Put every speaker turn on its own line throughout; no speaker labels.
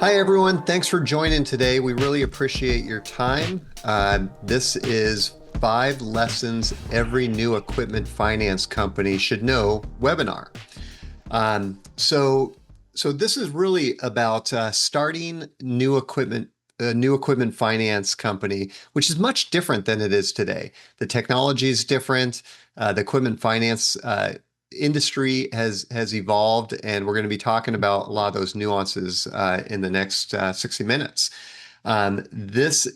Hi, everyone. Thanks for joining today. We really appreciate your time. This is 5 lessons every new equipment finance company should know webinar. Um, so, so this is really about starting new equipment finance company, which is much different than it is today. The technology is different. The equipment finance industry has evolved, and we're going to be talking about a lot of those nuances in the next 60 minutes. This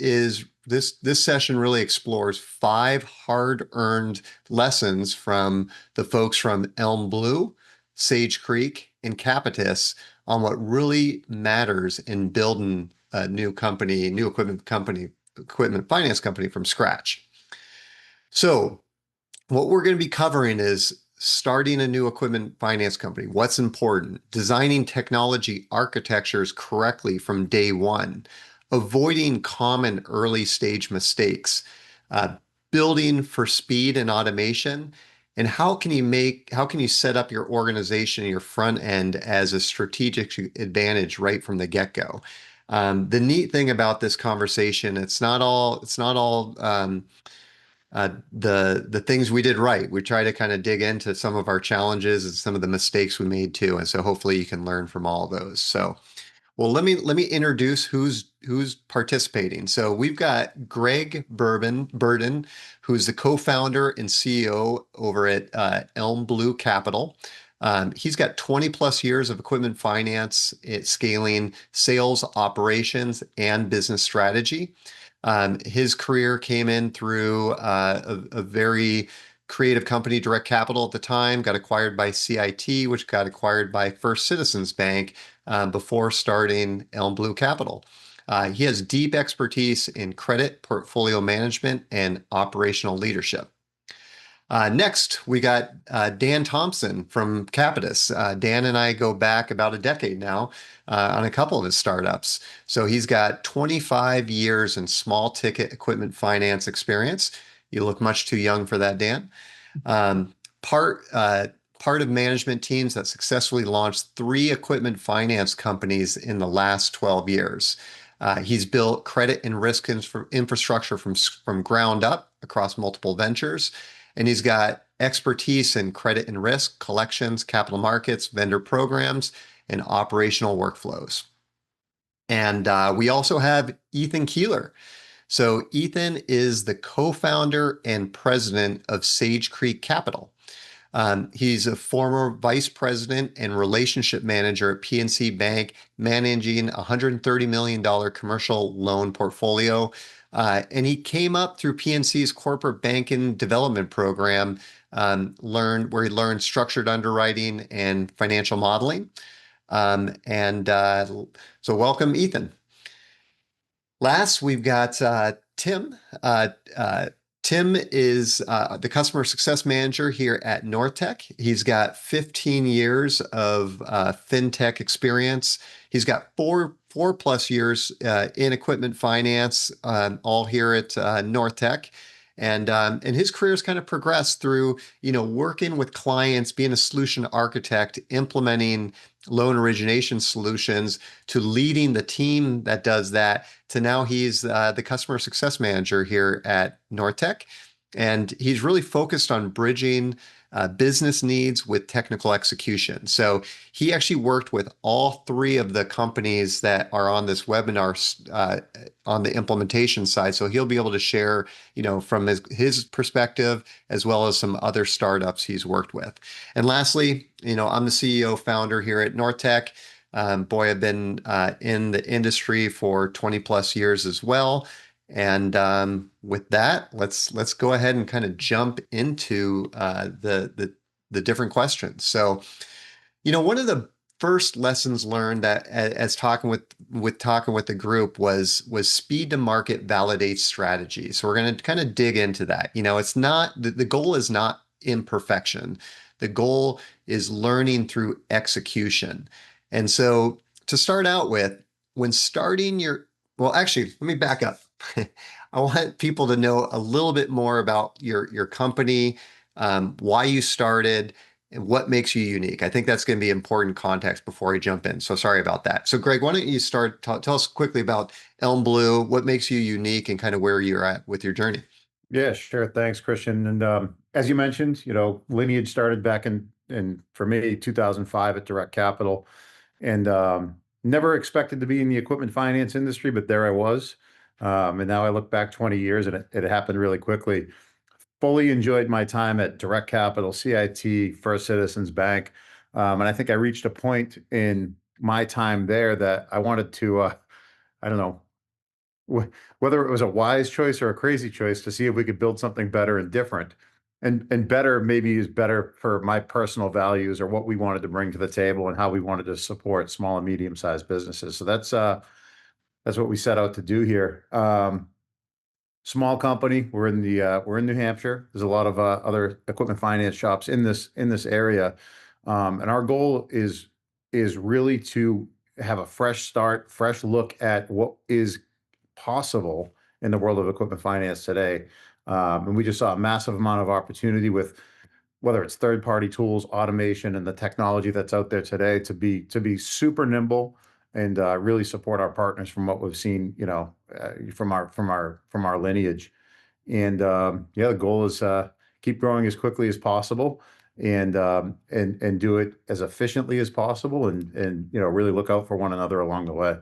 session really explores 5 hard-earned lessons from the folks from Elm Blue, Sage Creek, and Capitus on what really matters in building a new company, equipment finance company from scratch. So, what we're going to be covering is starting a new equipment finance company. What's important? Designing technology architectures correctly from day one, avoiding common early stage mistakes, uh, building for speed and automation, and how can you set up your organization, your front end as a strategic advantage right from the get-go? The neat thing about this conversation, it's not all the things we did right. We try to kind of dig into some of our challenges and some of the mistakes we made too, and so hopefully you can learn from all of those. So, well, let me introduce who's participating. So we've got Greg Burden, who's the co-founder and CEO over at Elm Blue Capital. He's got 20 plus years of equipment finance, scaling sales, operations, and business strategy. His career came in through a very creative company, Direct Capital at the time, got acquired by CIT, which got acquired by First Citizens Bank before starting Elm Blue Capital. He has deep expertise in credit, portfolio management, and operational leadership. Next, we got Dan Thompson from Capitus. Dan and I go back about a decade now on a couple of his startups. So he's got 25 years in small ticket equipment finance experience. You look much too young for that, Dan. Um, part part of management teams that successfully launched 3 equipment finance companies in the last 12 years. He's built credit and risk infrastructure from ground up across multiple ventures, and he's got expertise in credit and risk, collections, capital markets, vendor programs, and operational workflows. And we also have Ethan Keeler. So Ethan is the co-founder and president of Sage Creek Capital. He's a former vice president and relationship manager at PNC Bank, managing a $130 million commercial loan portfolio. And he came up through PNC's corporate banking development program, where he learned structured underwriting and financial modeling. And so welcome, Ethan. Last, we've got Tim. Tim is the customer success manager here at Nortech. He's got 15 years of fintech experience. He's got four plus years in equipment finance, all here at Nortech. And his career has kind of progressed through, working with clients, being a solution architect, implementing loan origination solutions, to leading the team that does that, to now he's the customer success manager here at Nortech. And he's really focused on bridging business needs with technical execution. So he actually worked with all 3 of the companies that are on this webinar on the implementation side. So he'll be able to share, from his perspective, as well as some other startups he's worked with. And lastly, I'm the CEO founder here at Nortech. Boy, I've been in the industry for 20 plus years as well. And with that, let's go ahead and kind of jump into the different questions. So, one of the first lessons learned that as talking with the group was speed to market validates strategy. So we're going to kind of dig into that. It's not the goal is not imperfection. The goal is learning through execution. And so to start out with, when starting well, actually, let me back up. I want people to know a little bit more about your company, why you started, and what makes you unique? I think that's going to be important context before I jump in. So sorry about that. So Greg, why don't you start, tell us quickly about Elm Blue, what makes you unique and kind of where you're at with your journey.
Yeah, sure. Thanks, Christian. And as you mentioned, Lineage started back in for me 2005 at Direct Capital, and never expected to be in the equipment finance industry, but there I was. And now I look back 20 years, and it happened really quickly. Fully enjoyed my time at Direct Capital, CIT, First Citizens Bank, and I think I reached a point in my time there that I wanted to, I don't know whether it was a wise choice or a crazy choice to see if we could build something better and different. And better maybe is better for my personal values or what we wanted to bring to the table and how we wanted to support small and medium-sized businesses. So that's what we set out to do here. Small company. We're in New Hampshire. There's a lot of other equipment finance shops in this area, and our goal is really to have a fresh start, fresh look at what is possible in the world of equipment finance today. And we just saw a massive amount of opportunity with whether it's third-party tools, automation, and the technology that's out there today to be super nimble and really support our partners from what we've seen, from our lineage. And yeah, the goal is keep growing as quickly as possible and do it as efficiently as possible and really look out for one another along the way.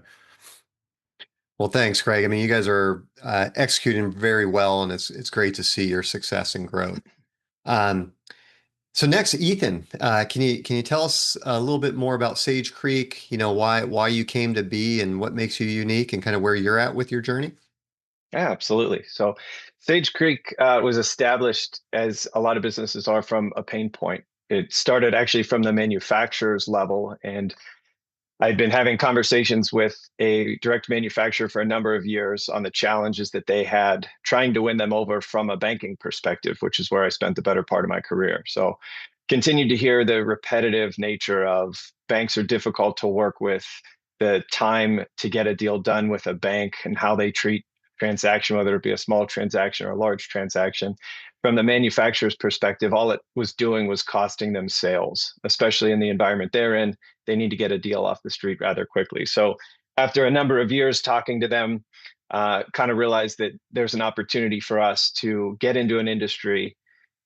Well, thanks, Greg. I mean, you guys are executing very well, and it's great to see your success and growth. Um, so next, Ethan, can you tell us a little bit more about Sage Creek? You know, why you came to be and what makes you unique and kind of where you're at with your journey?
Yeah, absolutely. So Sage Creek was established, as a lot of businesses are, from a pain point. It started actually from the manufacturer's level, and I'd been having conversations with a direct manufacturer for a number of years on the challenges that they had trying to win them over from a banking perspective, which is where I spent the better part of my career. So continued to hear the repetitive nature of banks are difficult to work with, the time to get a deal done with a bank and how they treat transaction, whether it be a small transaction or a large transaction. From the manufacturer's perspective, all it was doing was costing them sales, especially in the environment they're in. They need to get a deal off the street rather quickly. So after a number of years talking to them, kind of realized that there's an opportunity for us to get into an industry.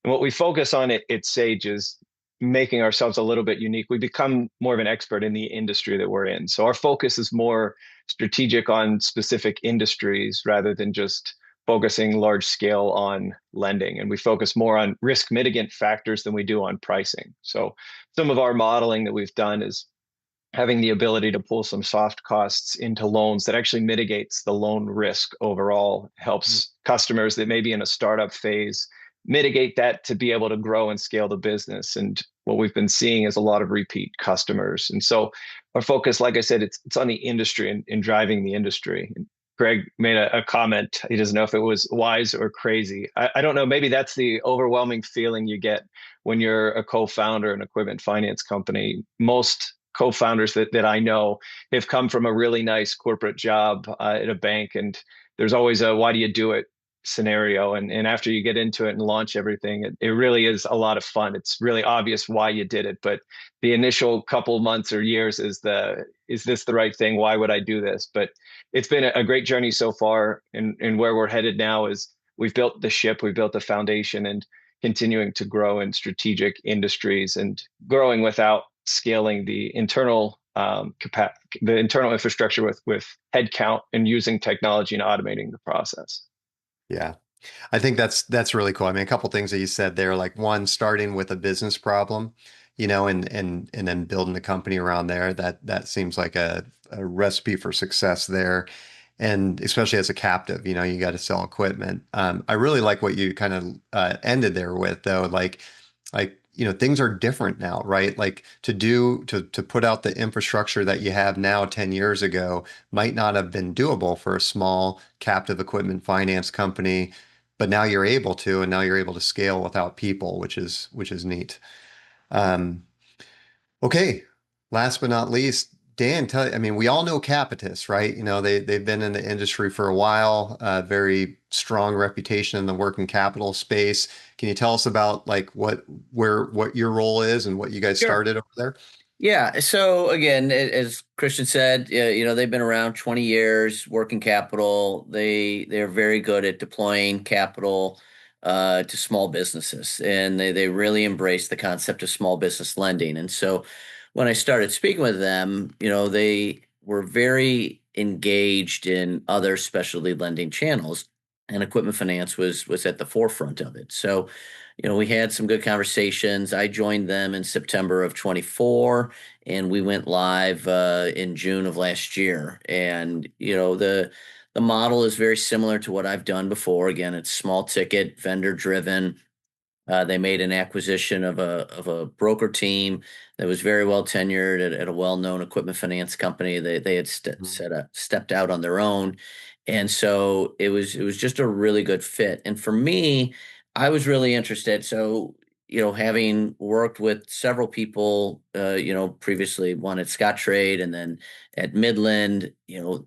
And what we focus on at Sage is making ourselves a little bit unique. We become more of an expert in the industry that we're in. So our focus is more strategic on specific industries rather than just focusing large scale on lending. And we focus more on risk mitigant factors than we do on pricing. So some of our modeling that we've done is having the ability to pull some soft costs into loans that actually mitigates the loan risk overall, helps customers that may be in a startup phase mitigate that to be able to grow and scale the business. And what we've been seeing is a lot of repeat customers. And so our focus, like I said, it's on the industry and driving the industry. And Greg made a comment. He doesn't know if it was wise or crazy. I don't know. Maybe that's the overwhelming feeling you get when you're a co-founder in an equipment finance company. Most co-founders that I know have come from a really nice corporate job at a bank, and there's always a "why do you do it" scenario. And after you get into it and launch everything, it really is a lot of fun. It's really obvious why you did it, but the initial couple months or years is this the right thing? Why would I do this? But it's been a great journey so far, and where we're headed now is we've built the ship, we've built the foundation, and continuing to grow in strategic industries and growing without scaling the internal the internal infrastructure with headcount and using technology and automating the process.
Yeah. I think that's really cool. I mean, a couple things that you said there, like one, starting with a business problem, you know, and then building a company around there. That seems like a recipe for success there. And especially as a captive, you know, you got to sell equipment. I really like what you kind of ended there with, though, like you know, things are different now, right? Like to put out the infrastructure that you have now 10 years ago might not have been doable for a small captive equipment finance company, but now you're able to, and now you're able to scale without people, which is neat. Um, okay, last but not least, Dan, I mean, we all know Capitus, right? You know, they've been in the industry for a while, very strong reputation in the working capital space. Can you tell us about like what your role is and what you guys
Sure.
started over there?
Yeah. So again, as Christian said, they've been around 20 years, working capital. They're very good at deploying capital to small businesses, and they really embrace the concept of small business lending. And so when I started speaking with them, they were very engaged in other specialty lending channels, and equipment finance was at the forefront of it. So we had some good conversations. I joined them in September of 24, and we went live in June of last year. And the model is very similar to what I've done before. Again, it's small ticket, vendor driven. They made an acquisition of a broker team that was very well tenured at a well-known equipment finance company. They had
Mhm.
stepped out on their own, and so it was just a really good fit. And for me, I was really interested. So having worked with several people, previously, one at Scottrade and then at Midland,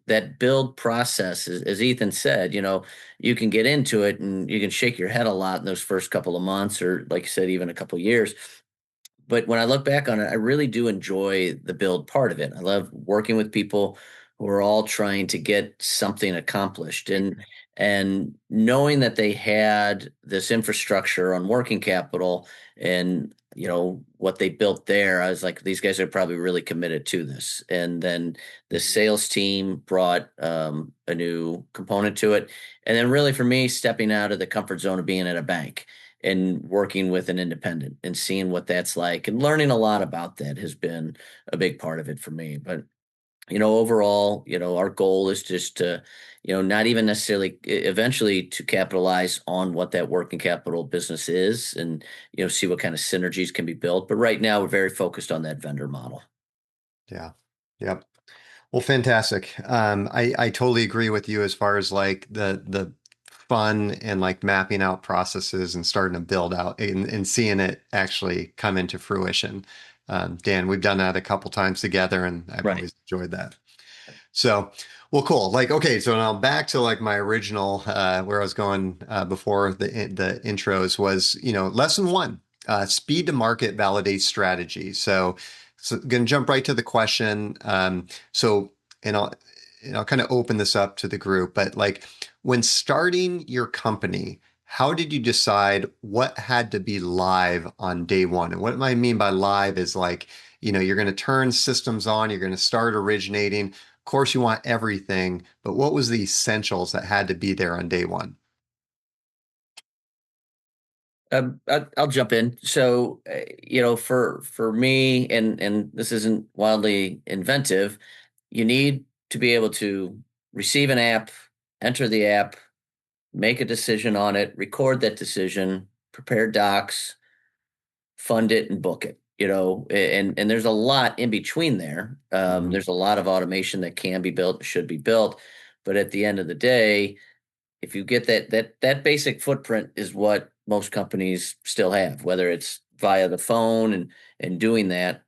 that build process, as Ethan said, you can get into it and you can shake your head a lot in those first couple of months, or like you said, even a couple of years. But when I look back on it, I really do enjoy the build part of it. I love working with people who are all trying to get something accomplished, and knowing that they had this infrastructure on working capital and what they built there. I was like, these guys are probably really committed to this. And then the
Mhm.
sales team brought a new component to it. And then really for me, stepping out of the comfort zone of being at a bank and working with an independent and seeing what that's like and learning a lot about that has been a big part of it for me. But overall, our goal is just to, not even necessarily eventually to capitalize on what that working capital business is, and see what kind of synergies can be built. But right now we're very focused on that vendor model.
Yeah. Yep. Well, fantastic. I totally agree with you as far as like the fun and like mapping out processes and starting to build out and seeing it actually come into fruition. Dan, we've done that a couple times together, and I've
Right.
always enjoyed that. So, well, cool. Like, okay, so now back to like my original where I was going before the intros was, lesson one, speed to market validates strategy. So going to jump right to the question. So, and I'll kind of open this up to the group, but like when starting your company, how did you decide what had to be live on day one? And what I mean by live is like, you're going to turn systems on, you're going to start originating. Of course, you want everything, but what was the essentials that had to be there on day one?
I'll jump in. So, for me, and this isn't wildly inventive, you need to be able to receive an app, enter the app, make a decision on it, record that decision, prepare docs, fund it, and book it. And there's a lot in between there.
Mhm.
There's a lot of automation that can be built, should be built, but at the end of the day, if you get that basic footprint is what most companies still have, whether it's via the phone and doing that,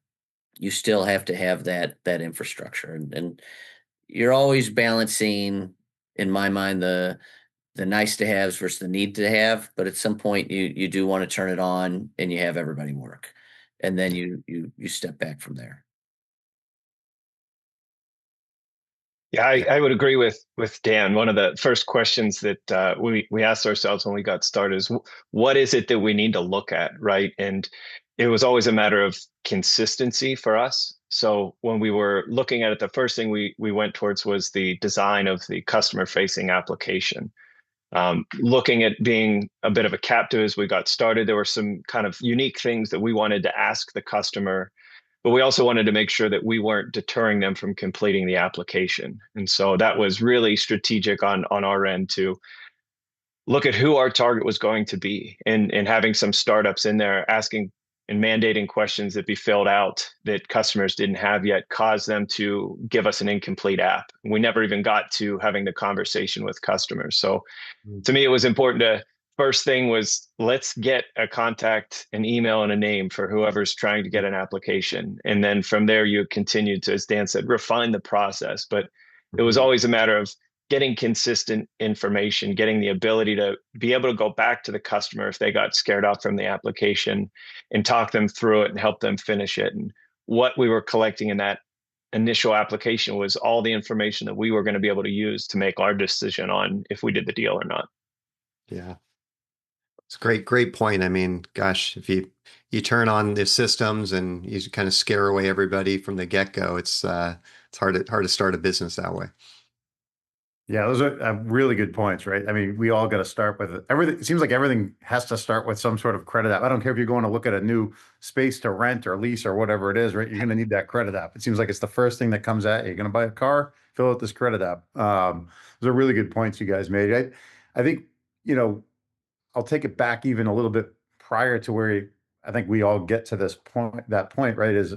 you still have to have that infrastructure, and you're always balancing, in my mind, the nice to haves versus the need to have. But at some point, you do want to turn it on and you have everybody work, and then you step back from there.
Yeah,
Yeah.
I would agree with Dan. One of the first questions that we asked ourselves when we got started is, what is it that we need to look at, right? And it was always a matter of consistency for us. So when we were looking at it, the first thing we went towards was the design of the customer facing application. Looking at being a bit of a captive as we got started, there were some kind of unique things that we wanted to ask the customer, but we also wanted to make sure that we weren't deterring them from completing the application. And so that was really strategic on our end to look at who our target was going to be, and having some startups in there asking and mandating questions that be filled out that customers didn't have yet caused them to give us an incomplete app. We never even got to having the conversation with customers. So
Mm.
to me, it was important to first thing was let's get a contact, an email, and a name for whoever's trying to get an application. And then from there, you continued to, as Dan said, refine the process. But it was
Mhm.
always a matter of getting consistent information, getting the ability to be able to go back to the customer if they got scared off from the application and talk them through it and help them finish it. And what we were collecting in that initial application was all the information that we were going to be able to use to make our decision on if we did the deal or not.
Yeah. It's a great point. I mean, gosh, if you turn on the systems and you kind of scare away everybody from the get-go, it's hard to start a business that way.
Yeah, those are really good points, right? I mean, we all got to start with everything. It seems like everything has to start with some sort of credit app. I don't care if you're going to look at a new space to rent or lease or whatever it is, right? You're going to need that credit app. It seems like it's the first thing that comes at you. You're going to buy a car, fill out this credit app. Those are really good points you guys made. I think, you know, I'll take it back even a little bit prior to where I think we all get to this point, that point, right? Is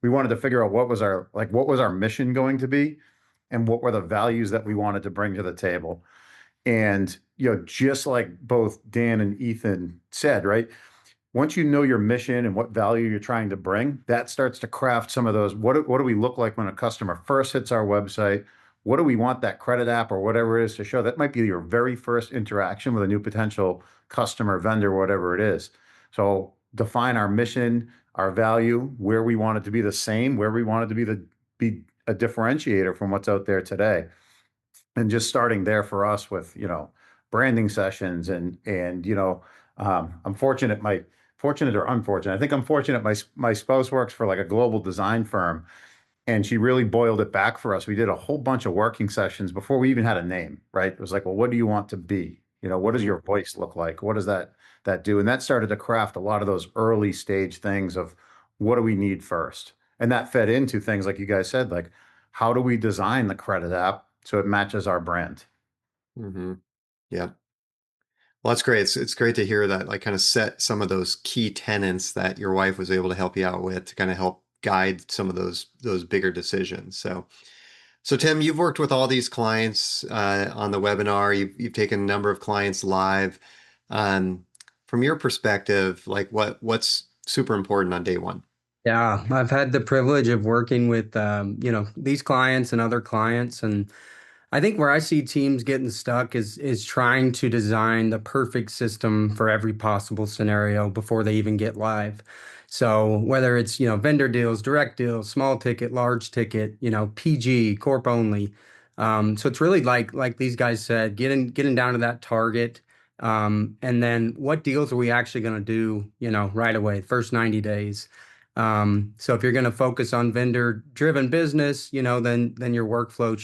we wanted to figure out what was our mission going to be and what were the values that we wanted to bring to the table. And, you know, just like both Dan and Ethan said, right? Once you know your mission and what value you're trying to bring, that starts to craft some of those. What do we look like when a customer first hits our website? What do we want that credit app or whatever it is to show? That might be your very first interaction with a new potential customer, vendor, whatever it is. So define our mission, our value, where we want it to be the same, where we want it to be a differentiator from what's out there today. And just starting there for us with, you know, branding sessions and you know, I'm fortunate, fortunate or unfortunate. I think I'm fortunate. My spouse works for like a global design firm, and she really boiled it back for us. We did a whole bunch of working sessions before we even had a name, right? It was like, well, what do you want to be? You know, what does your voice look like? What does that do? And that started to craft a lot of those early stage things of what do we need first? And that fed into things like you guys said, like how do we design the credit app so it matches our brand?
Hmm. Yeah. Well, that's great. It's great to hear that, like, kind of set some of those key tenets that your wife was able to help you out with to kind of help guide some of those bigger decisions. So Tim, you've worked with all these clients on the webinar. You've taken a number of clients live. Um, from your perspective, like what's super important on day one?
Yeah, I've had the privilege of working with these clients and other clients, and I think where I see teams getting stuck is trying to design the perfect system for every possible scenario before they even get live. So whether it's, vendor deals, direct deals, small ticket, large ticket, PG, corp only. So it's really like these guys said, getting down to that target. And then what deals are we actually going to do, right away, first 90 days. So if you're going to focus on vendor driven business, then your workflow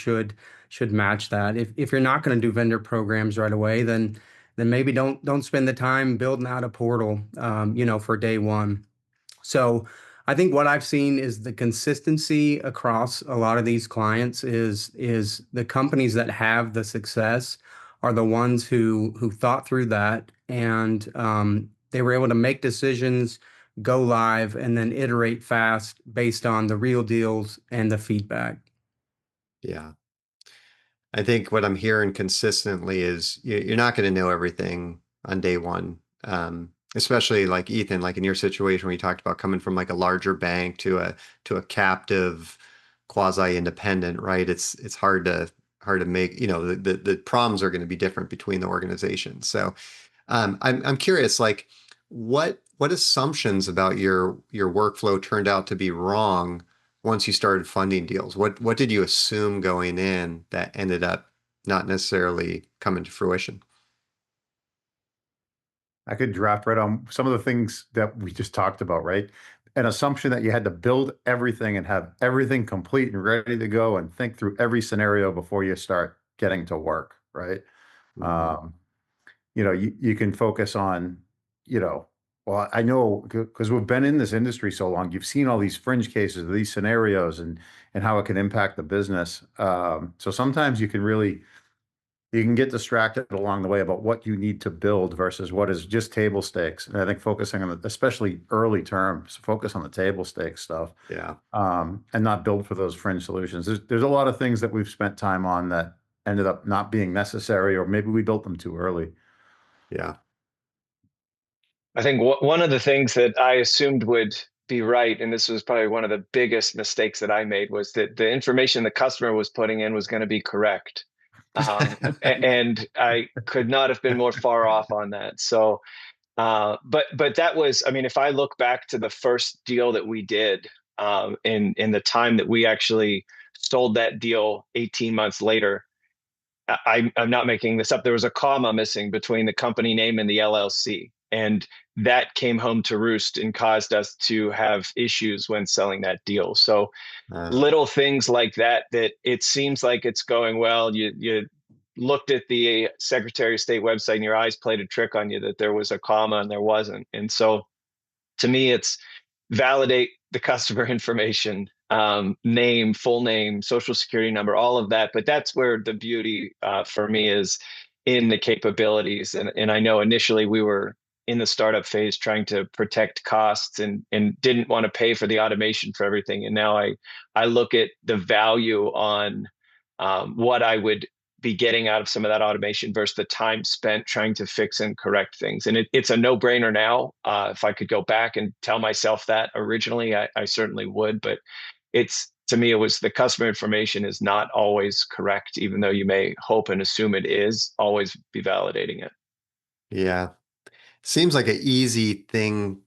should match that. If you're not going to do vendor programs right away, then maybe don't spend the time building out a portal, for day one. So I think what I've seen is the consistency across a lot of these clients is the companies that have the success are the ones who thought through that and they were able to make decisions, go live, and then iterate fast based on the real deals and the feedback.
Yeah. I think what I'm hearing consistently is you're not going to know everything on day one. Especially like Ethan, like in your situation where you talked about coming from like a larger bank to a captive quasi-independent, right? It's hard to make, the problems are going to be different between the organizations. So I'm curious, like what assumptions about your workflow turned out to be wrong once you started funding deals? What did you assume going in that ended up not necessarily coming to fruition?
I could draft right on some of the things that we just talked about, right? An assumption that you had to build everything and have everything complete and ready to go and think through every scenario before you start getting to work, right?
Mhm.
Um, you can focus on, well, I know because we've been in this industry so long, you've seen all these fringe cases of these scenarios and how it can impact the business. So sometimes you can get distracted along the way about what you need to build versus what is just table stakes. And I think focusing on especially early terms, focus on the table stakes stuff,
Yeah.
and not build for those fringe solutions. There's a lot of things that we've spent time on that ended up not being necessary, or maybe we built them too early.
Yeah.
I think one of the things that I assumed would be right, and this was probably one of the biggest mistakes that I made, was that the information the customer was putting in was going to be correct. And I could not have been more far off on that. So, but that was, I mean, if I look back to the first deal that we did, in the time that we actually sold that deal 18 months later, I'm not making this up. There was a comma missing between the company name and the LLC. And that came home to roost and caused us to have issues when selling that deal. So
Uh,
little things like that, that it seems like it's going well. You looked at the Secretary of State website and your eyes played a trick on you that there was a comma and there wasn't. And so to me, it's validate the customer information, name, full name, social security number, all of that. But that's where the beauty, for me, is in the capabilities. And I know initially we were in the startup phase trying to protect costs and didn't want to pay for the automation for everything. And now I look at the value on, what I would be getting out of some of that automation versus the time spent trying to fix and correct things. And it's a no-brainer now. If I could go back and tell myself that originally, I certainly would. But it's, to me, it was the customer information is not always correct, even though you may hope and assume it is. Always be validating it.
yeah. Seems like an easy thing.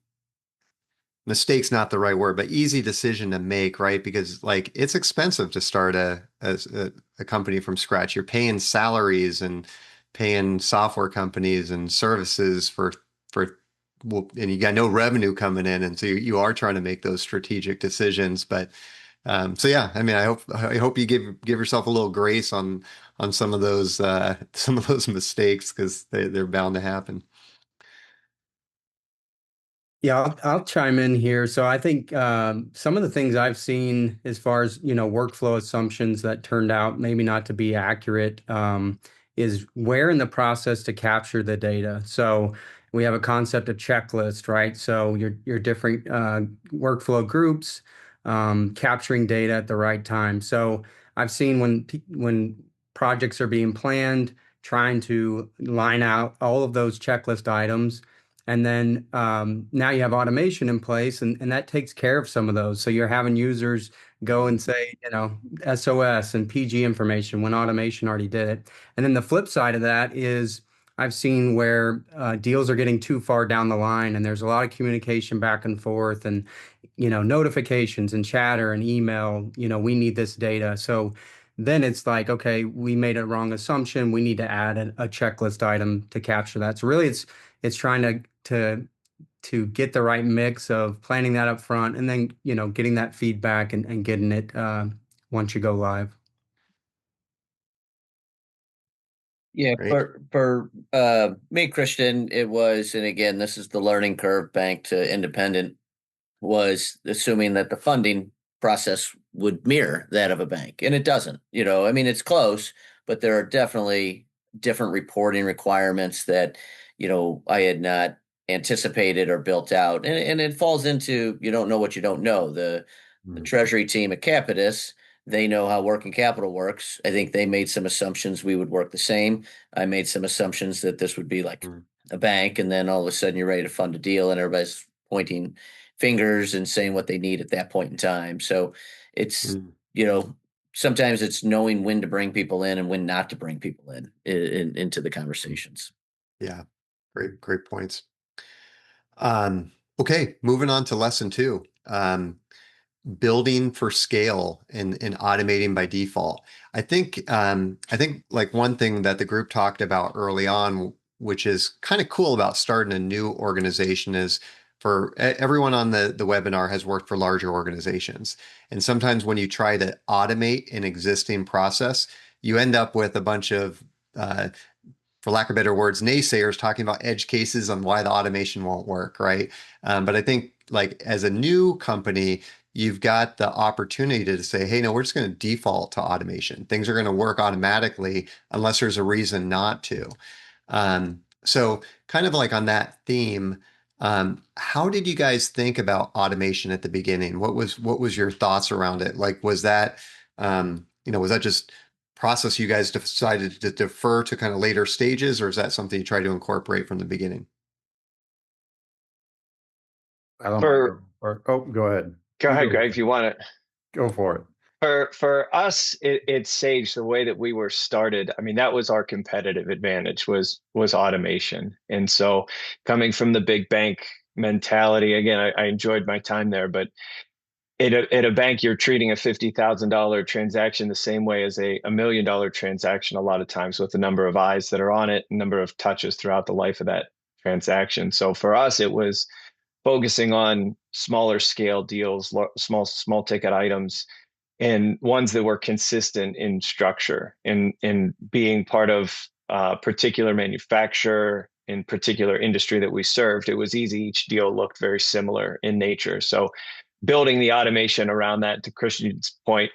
Mistake's not the right word, but easy decision to make, right? Because like it's expensive to start a company from scratch. You're paying salaries and paying software companies and services for well, and you got no revenue coming in, and so you are trying to make those strategic decisions. But so yeah, I mean, I hope you give yourself a little grace on some of those mistakes because they're bound to happen.
Yeah, I'll chime in here. So I think some of the things I've seen as far as, workflow assumptions that turned out maybe not to be accurate, is where in the process to capture the data. So we have a concept of checklist, right? So your different workflow groups capturing data at the right time. So I've seen when projects are being planned, trying to line out all of those checklist items. And then now you have automation in place, and that takes care of some of those. So you're having users go and say, SOS and PG information when automation already did it. And then the flip side of that is I've seen where deals are getting too far down the line, and there's a lot of communication back and forth, and notifications and chatter and email. We need this data. So then it's like, okay, we made a wrong assumption. We need to add a checklist item to capture that. So really, it's trying to get the right mix of planning that up front and then getting that feedback and getting it once you go live.
Yeah,
Great.
for me, Christian, it was, and again, this is the learning curve, bank to independent, was assuming that the funding process would mirror that of a bank, and it doesn't. I mean, it's close, but there are definitely different reporting requirements that I had not anticipated or built out, and it falls into you don't know what you don't know. The
Mm,
treasury team at Capitus, they know how working capital works. I think they made some assumptions we would work the same. I made some assumptions that this would be like
mm,
a bank, and then all of a sudden you're ready to fund a deal, and everybody's pointing fingers and saying what they need at that point in time. So it's,
mm.
you know, sometimes it's knowing when to bring people in and when not to bring people into the conversations.
Yeah. Great points. Okay, moving on to lesson two. Building for scale and automating by default. I think like one thing that the group talked about early on, which is kind of cool about starting a new organization, is for everyone on the webinar has worked for larger organizations. And sometimes when you try to automate an existing process, you end up with a bunch of for lack of better words, naysayers talking about edge cases on why the automation won't work, right? But I think like as a new company, you've got the opportunity to say, hey, no, we're just going to default to automation. Things are going to work automatically unless there's a reason not to. So kind of like on that theme, how did you guys think about automation at the beginning? What was your thoughts around it? Like, was that just process you guys decided to defer to kind of later stages, or is that something you try to incorporate from the beginning?
I don't
For
oh, go ahead.
Go
You
ahead, Greg, if you want it.
Go for it.
For us, it's Sage, the way that we were started. I mean, that was our competitive advantage was automation. And so coming from the big bank mentality, again, I enjoyed my time there, but at a bank, you're treating a $50,000 transaction the same way as a $1 million transaction a lot of times, with the number of eyes that are on it, number of touches throughout the life of that transaction. So for us, it was focusing on smaller scale deals, small ticket items, and ones that were consistent in structure, in being part of a particular manufacturer in particular industry that we served. It was easy. Each deal looked very similar in nature. So building the automation around that, to Christian's point,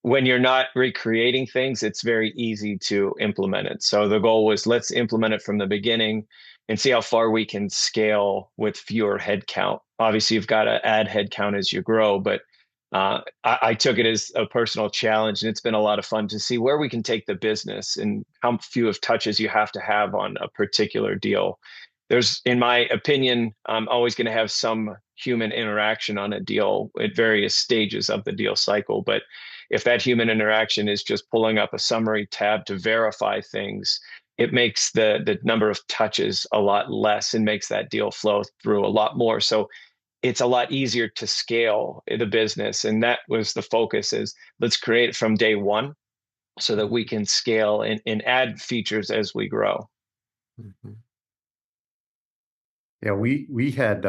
when you're not recreating things, it's very easy to implement it. So the goal was, let's implement it from the beginning and see how far we can scale with fewer headcount. Obviously, you've got to add headcount as you grow, but I took it as a personal challenge, and it's been a lot of fun to see where we can take the business and how few of touches you have to have on a particular deal. There's, in my opinion, I'm always going to have some human interaction on a deal at various stages of the deal cycle. But if that human interaction is just pulling up a summary tab to verify things, it makes the number of touches a lot less and makes that deal flow through a lot more. So it's a lot easier to scale the business. And that was the focus, is let's create it from day one so that we can scale and add features as we grow.
Mhm.
Yeah, we had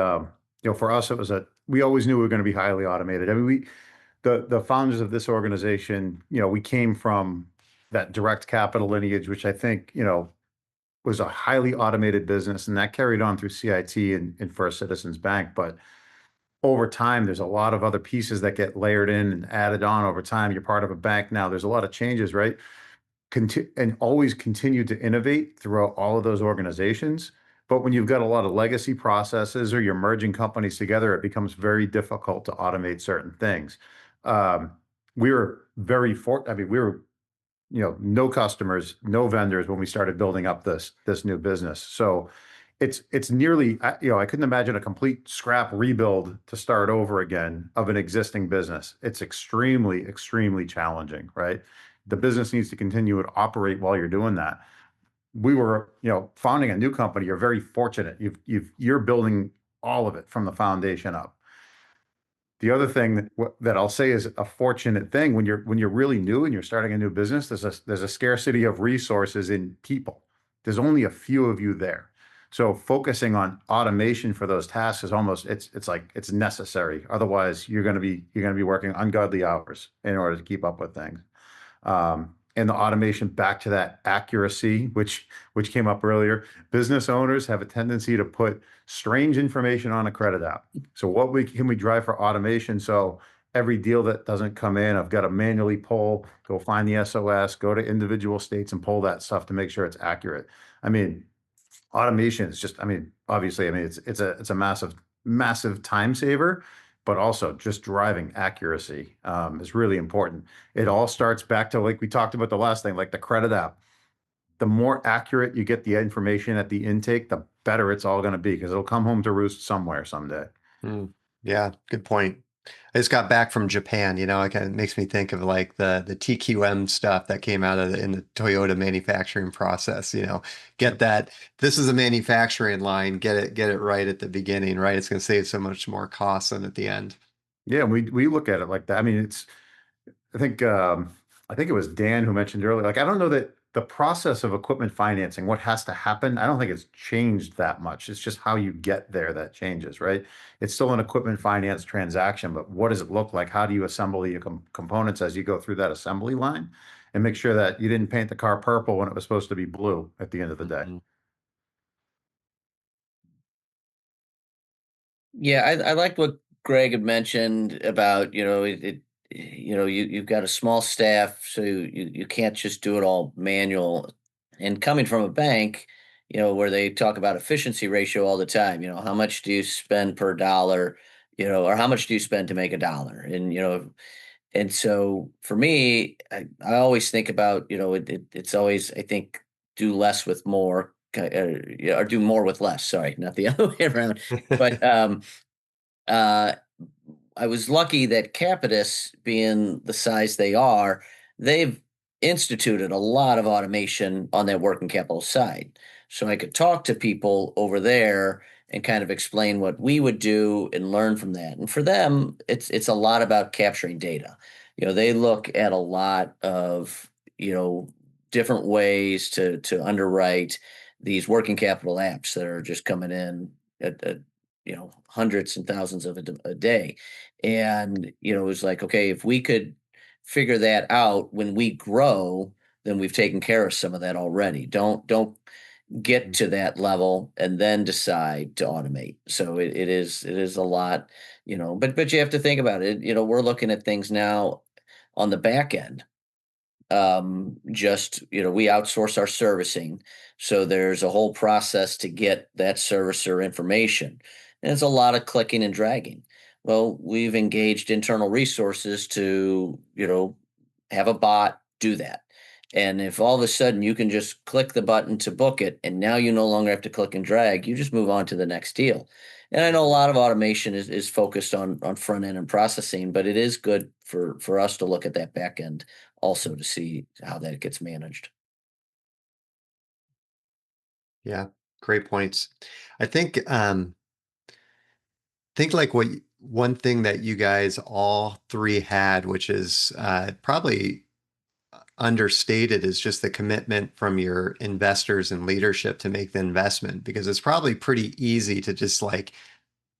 for us it was we always knew we were going to be highly automated. I mean, the founders of this organization, we came from that direct capital lineage, which I think, was a highly automated business, and that carried on through CIT and First Citizens Bank. But over time, there's a lot of other pieces that get layered in and added on over time. You're part of a bank now. There's a lot of changes, right? And always continue to innovate throughout all of those organizations. But when you've got a lot of legacy processes or you're merging companies together, it becomes very difficult to automate certain things. We were I mean, we were, no customers, no vendors when we started building up this new business. So it's nearly, I couldn't imagine a complete scrap rebuild to start over again of an existing business. It's extremely, extremely challenging, right? The business needs to continue to operate while you're doing that. We were, founding a new company. You're very fortunate. You're building all of it from the foundation up. The other thing that I'll say is a fortunate thing when you're really new and you're starting a new business, there's a scarcity of resources in people. There's only a few of you there. So focusing on automation for those tasks is almost, it's like it's necessary. Otherwise, you're going to be working ungodly hours in order to keep up with things. And the automation, back to that accuracy, which came up earlier. Business owners have a tendency to put strange information on a credit app. So what can we drive for automation? So every deal that doesn't come in, I've got to manually go find the SOS, go to individual states and pull that stuff to make sure it's accurate. I mean, automation is just, I mean, obviously, I mean, it's a massive time saver, but also just driving accuracy is really important. It all starts back to, like we talked about the last thing, like the credit app. The more accurate you get the information at the intake, the better it's all going to be, because it'll come home to roost somewhere someday.
Yeah, good point. I just got back from Japan, it kind of makes me think of like the TQM stuff that came out in the Toyota manufacturing process, get that. This is a manufacturing line, get it right at the beginning, right? It's going to save so much more cost than at the end.
Yeah, we look at it like that. I mean, I think it was Dan who mentioned earlier, like, I don't know that the process of equipment financing, what has to happen, I don't think it's changed that much. It's just how you get there that changes, right? It's still an equipment finance transaction, but what does it look like? How do you assemble your components as you go through that assembly line, and make sure that you didn't paint the car purple when it was supposed to be blue at the end of the day?
Mhm.
Yeah, I liked what Greg had mentioned about, you've got a small staff, so you can't just do it all manual. And coming from a bank, where they talk about efficiency ratio all the time, how much do you spend per dollar, or how much do you spend to make a dollar? And, And so for me, I always think about, it's always, I think, do less with more, or do more with less. Sorry, not the other way around. But uh, I was lucky that Capitus, being the size they are, they've instituted a lot of automation on that working capital side. So I could talk to people over there and kind of explain what we would do and learn from that. And for them, it's a lot about capturing data. They look at a lot of, different ways to underwrite these working capital apps that are just coming in at hundreds and thousands of a day. And it was like, okay, if we could figure that out when we grow, then we've taken care of some of that already. Don't get to that level and then decide to automate. So it is a lot, but you have to think about it. We're looking at things now on the back end. Just we outsource our servicing, so there's a whole process to get that servicer information, and it's a lot of clicking and dragging. Well, we've engaged internal resources to have a bot do that. And if all of a sudden you can just click the button to book it, and now you no longer have to click and drag, you just move on to the next deal. And I know a lot of automation is focused on front end and processing, but it is good for us to look at that back end also to see how that gets managed.
Yeah, great points. I think like one thing that you guys all three had, which is probably understated, is just the commitment from your investors and leadership to make the investment, because it's probably pretty easy to just like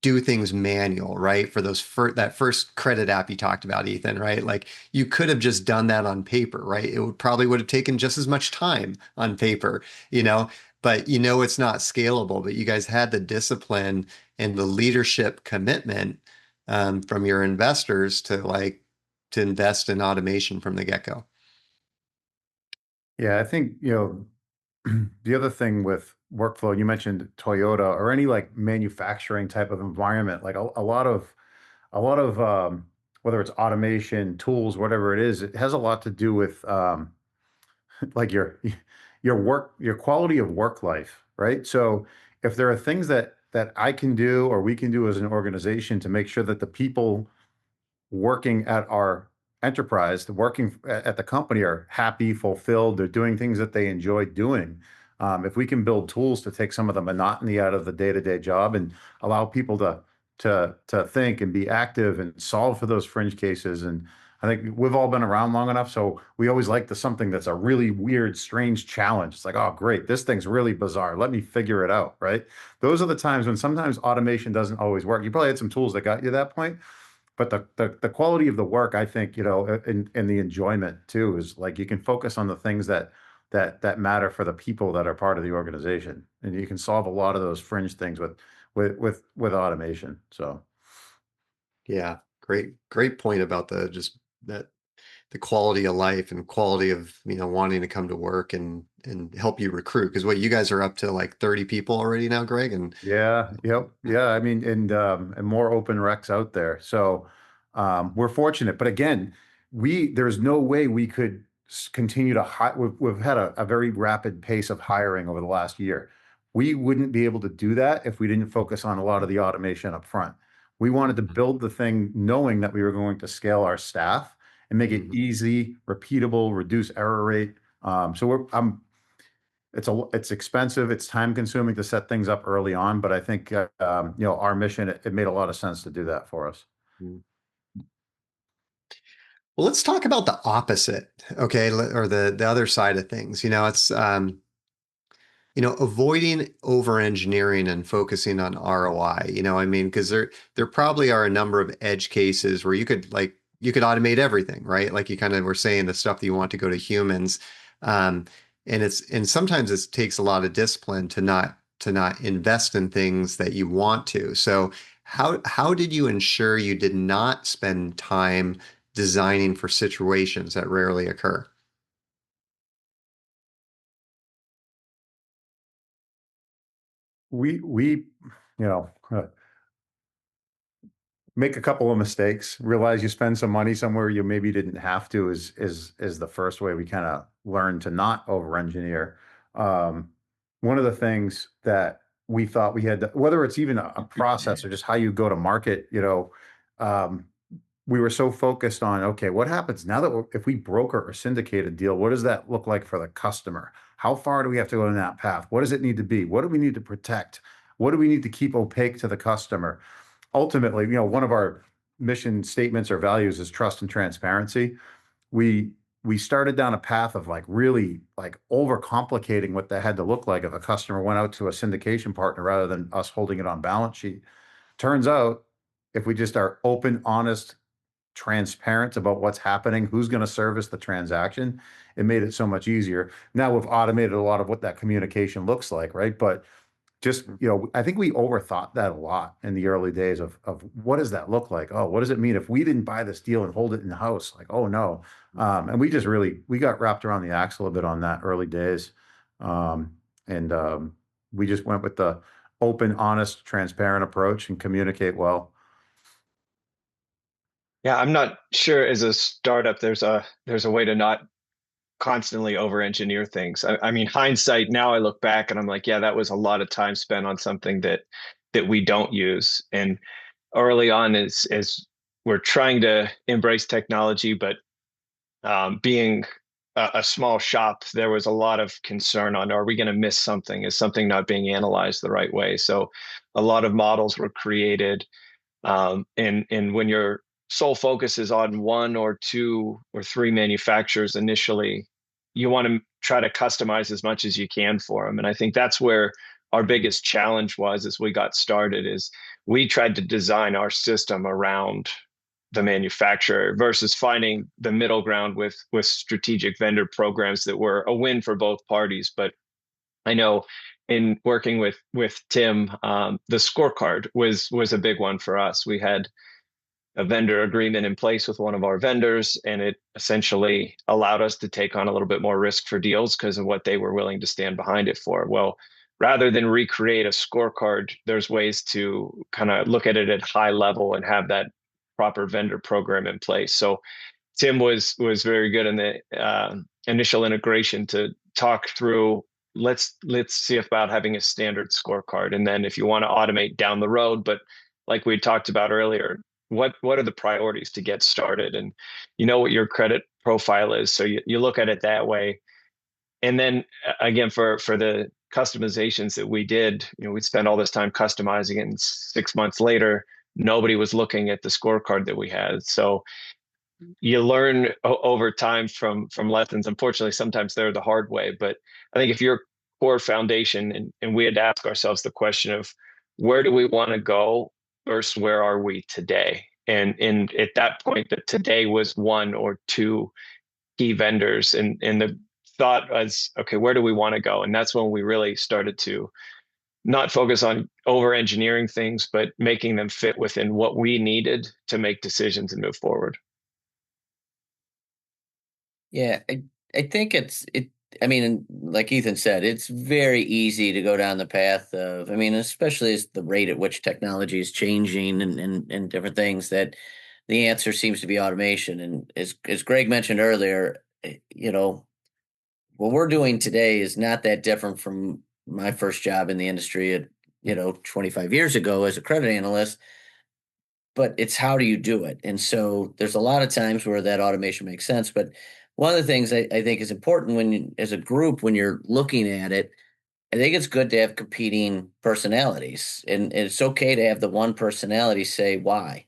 do things manual, right? For that first credit app you talked about, Ethan, right? Like you could have just done that on paper, right? It would have taken just as much time on paper, you know, but it's not scalable. But you guys had the discipline and the leadership commitment from your investors to invest in automation from the get-go.
Yeah, I think, the other thing with workflow, you mentioned Toyota or any like manufacturing type of environment, like a lot of whether it's automation, tools, whatever it is, it has a lot to do with like your quality of work life, right? So if there are things that I can do or we can do as an organization to make sure that the people working at our enterprise, working at the company are happy, fulfilled, they're doing things that they enjoy doing. If we can build tools to take some of the monotony out of the day-to-day job and allow people to think and be active and solve for those fringe cases. And I think we've all been around long enough, so we always like something that's a really weird, strange challenge. It's like, oh, great, this thing's really bizarre. Let me figure it out, right? Those are the times when sometimes automation doesn't always work. You probably had some tools that got you to that point, but the quality of the work, I think, and the enjoyment too, is like you can focus on the things that matter for the people that are part of the organization, and you can solve a lot of those fringe things with automation. So
Yeah, great point about the quality of life and quality of, wanting to come to work and help you recruit. Because what you guys are up to like 30 people already now, Greg, and
yeah, yep, yeah. I mean, and more open recs out there. So we're fortunate, but again, there's no way we could continue to hire. We've had a very rapid pace of hiring over the last year. We wouldn't be able to do that if we didn't focus on a lot of the automation up front. We wanted to build the thing knowing that we were going to scale our staff and make it
Mhm.
easy, repeatable, reduce error rate. So it's expensive, it's time consuming to set things up early on, but I think our mission, it made a lot of sense to do that for us.
Mm. Well, let's talk about the opposite, okay, or the other side of things. It's avoiding over engineering and focusing on ROI. I mean, because there probably are a number of edge cases where you could automate everything, right? Like you kind of were saying, the stuff that you want to go to humans. Um, and sometimes it takes a lot of discipline to not invest in things that you want to. So how did you ensure you did not spend time designing for situations that rarely occur?
We you know make a couple of mistakes, realize you spend some money somewhere you maybe didn't have to is the first way we kind of learn to not over engineer. One of the things that we thought we had, whether it's even a process or just how you go to market, we were so focused on, okay, what happens now that if we broker or syndicate a deal, what does that look like for the customer? How far do we have to go in that path? What does it need to be? What do we need to protect? What do we need to keep opaque to the customer? Ultimately, one of our mission statements or values is trust and transparency. We started down a path of really overcomplicating what that had to look like if a customer went out to a syndication partner rather than us holding it on balance sheet. Turns out, if we just are open, honest, transparent about what's happening, who's going to service the transaction, it made it so much easier. Now we've automated a lot of what that communication looks like, right? But just, I think we overthought that a lot in the early days of what does that look like? Oh, what does it mean if we didn't buy this deal and hold it in the house? Like, oh no. And we got wrapped around the axle a bit on that early days. And we just went with the open, honest, transparent approach and communicate well.
Yeah, I'm not sure as a startup there's a way to not constantly over engineer things. I mean, hindsight, now I look back and I'm like, yeah, that was a lot of time spent on something that we don't use. And early on, as we're trying to embrace technology, but being a small shop, there was a lot of concern on, are we going to miss something? Is something not being analyzed the right way? So a lot of models were created. And when your sole focus is on one or two or three manufacturers initially, you want to try to customize as much as you can for them. And I think that's where our biggest challenge was as we got started, is we tried to design our system around the manufacturer versus finding the middle ground with strategic vendor programs that were a win for both parties. But I know in working with Tim, the scorecard was a big one for us. We had a vendor agreement in place with one of our vendors, and it essentially allowed us to take on a little bit more risk for deals because of what they were willing to stand behind it for. Well, rather than recreate a scorecard, there's ways to kind of look at it at high level and have that proper vendor program in place. So Tim was very good in the initial integration to talk through, let's see about having a standard scorecard, and then if you want to automate down the road, but like we talked about earlier, what are the priorities to get started, and what your credit profile is, so you look at it that way. And then again, for the customizations that we did, we spent all this time customizing it, and 6 months later nobody was looking at the scorecard that we had. So you learn over time from lessons. Unfortunately, sometimes they're the hard way, but I think if your core foundation, and we had to ask ourselves the question of where do we want to go versus where are we today? And at that point, that today was one or two key vendors, and the thought was, okay, where do we want to go? And that's when we really started to not focus on over engineering things, but making them fit within what we needed to make decisions and move forward.
Yeah, I think I mean, like Ethan said, it's very easy to go down the path of, I mean, especially as the rate at which technology is changing and different things, that the answer seems to be automation. And as Greg mentioned earlier, what we're doing today is not that different from my first job in the industry at, 25 years ago as a credit analyst, but it's how do you do it? And so there's a lot of times where that automation makes sense. But one of the things I think is important as a group, when you're looking at it, I think it's good to have competing personalities, and it's okay to have the one personality say why.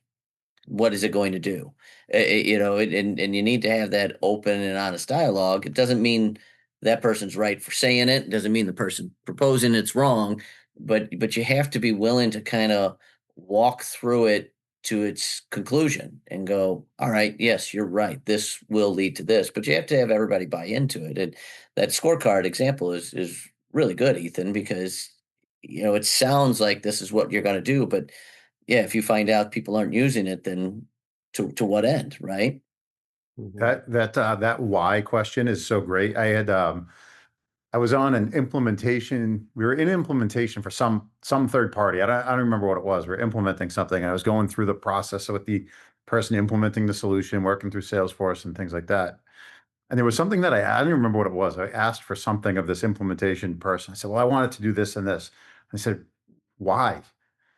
What is it going to do? And you need to have that open and honest dialogue. It doesn't mean that person's right for saying it. It doesn't mean the person proposing it's wrong, but you have to be willing to kind of walk through it to its conclusion and go, all right, yes, you're right. This will lead to this, but you have to have everybody buy into it. And that scorecard example is really good, Ethan, because it sounds like this is what you're going to do, but yeah, if you find out people aren't using it, then to what end, right?
Mhm.
That why question is so great. I I was on an implementation. We were in implementation for some third party. I don't remember what it was. We were implementing something. And I was going through the process with the person implementing the solution, working through Salesforce and things like that. And there was something that I don't remember what it was. I asked for something of this implementation person. I said, well, I wanted to do this and this. I said, why?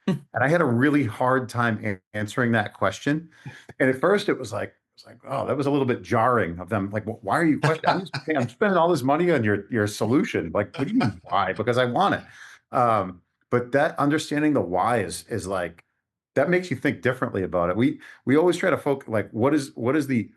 And I had a really hard time answering that question. And at first it was like, oh, that was a little bit jarring of them. Like, why are you questioning? I'm spending all this money on your solution. Like, what do you mean why? Because I want it. But that understanding the why is like, that makes you think differently about it. We always try to focus, like, what is the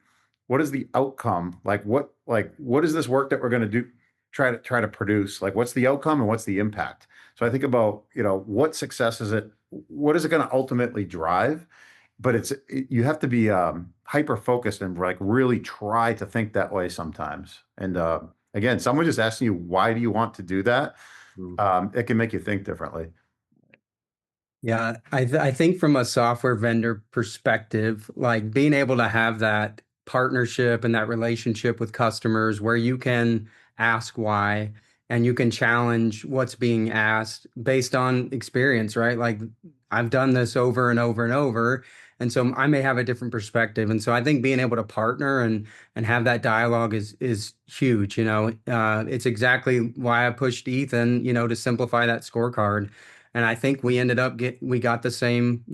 outcome? Like, what is this work that we're going to do? Try to produce, like, what's the outcome and what's the impact? So I think about, what success is it? What is it going to ultimately drive? But you have to be hyper focused and like really try to think that way sometimes. And again, someone just asking you, why do you want to do that? It can make you think differently.
Yeah, I think from a software vendor perspective, like being able to have that partnership and that relationship with customers where you can ask why and you can challenge what's being asked based on experience, right? Like I've done this over and over and over, and so I may have a different perspective. And so I think being able to partner and have that dialogue is huge. It's exactly why I pushed Ethan, to simplify that scorecard. And I think we ended up we got the same,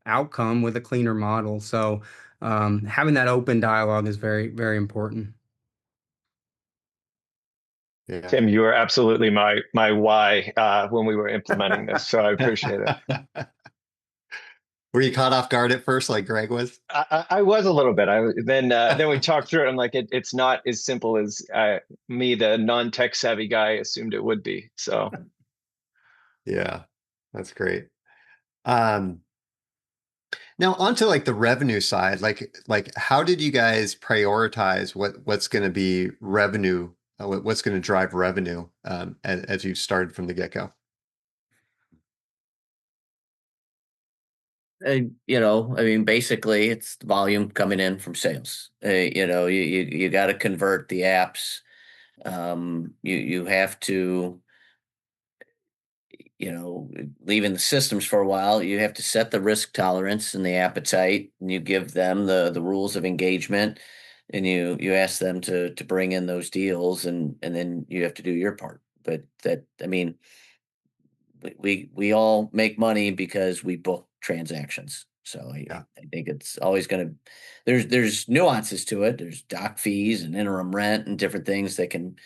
outcome with a cleaner model. So having that open dialogue is very, very important.
Yeah.
Tim, you were absolutely my why when we were implementing this, so I appreciate it.
Were you caught off guard at first, like Greg was?
I was a little bit. Then we talked through it. I'm like, it's not as simple as me, the non-tech savvy guy, assumed it would be. So
Yeah, that's great. Now onto like the revenue side, like how did you guys prioritize what's going to be revenue, what's going to drive revenue as you started from the get-go?
Basically, it's the volume coming in from sales. You got to convert the apps. You have to, leaving the systems for a while, you have to set the risk tolerance and the appetite, and you give them the rules of engagement, and you ask them to bring in those deals, and then you have to do your part. But we all make money because we book transactions. So
Yeah.
I think it's always going to, there's nuances to it. There's doc fees and interim rent and different things that can